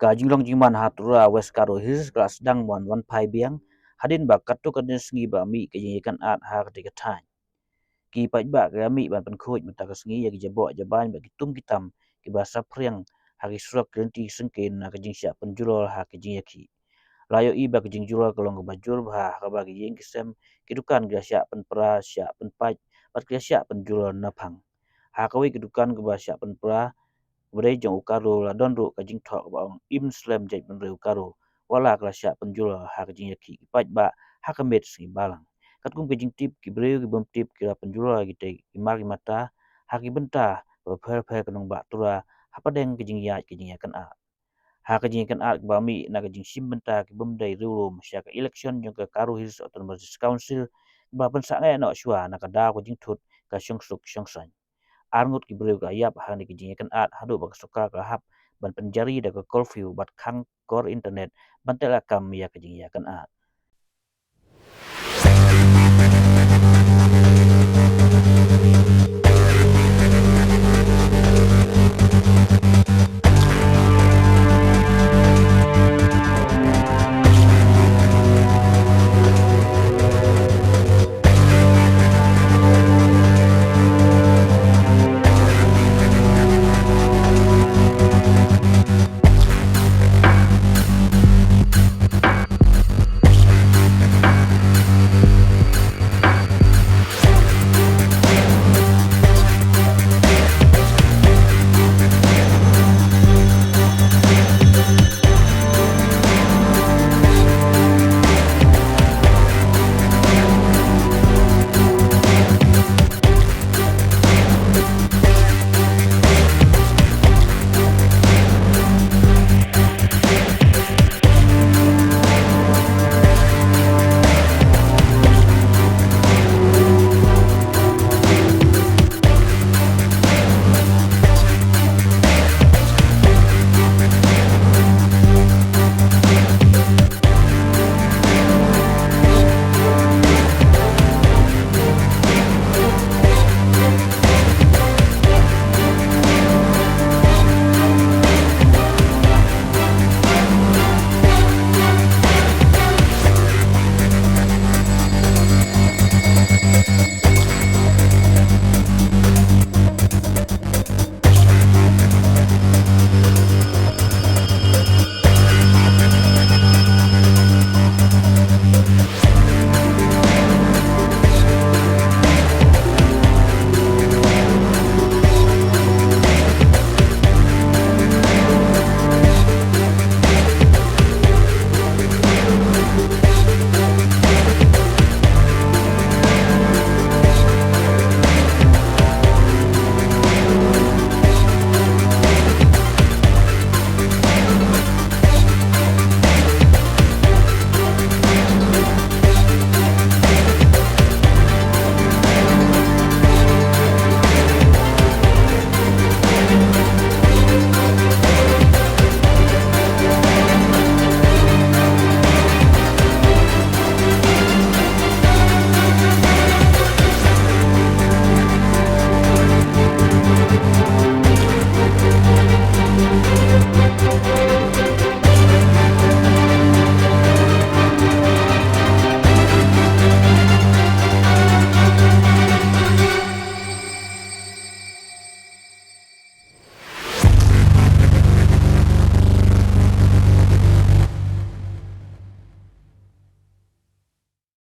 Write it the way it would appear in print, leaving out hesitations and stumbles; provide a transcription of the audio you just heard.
ka jinglong jingman ha Tura west karo his klas Sdang wan pai biang hadin ba katu kadin sngi ba mi ke jingikan at ha ketika tan ki paj ba ke mi ban pen khoj mata ke sngi ya ki jabo jaban ba ki tum kitam ki ba sapriang hari surak krenti sengken na ke jing sya penjulol ha ke jing yaki layo i ba ke jingjulor kalong ke bajur ba ka ba ke jing kisem kidukan ga sya pen pra sya pen paj bat ke sya penjulol na phang ha kawi kidukan ke ba sya pen pra Berdai jong ukaro la donro ka jing thok ba ong im slam jai pen reu karo wala kla sya penjul ha ka jing yaki paj ba ha ka met sing balang kat kum ka jing tip ki breu ki bom tip ki la penjul ki te ki mar ki mata ha ki benta ba pher pher kanong ba tura ha padeng ki jing ya kan a ha ka jing kan a ba mi na ka jing sim benta ki bom dai reu rom sya ka election jong ka karo his autonomous council ba pen sa ngai no shwa na ka da ko jing thut ka Shongsuk Shongsai Arngut ki breu ka yap ha ni ki jinge kan at hadu bak suka ka hap ban penjari da ka curfew bat khang kor internet ban tela kam ya ka jinge kan at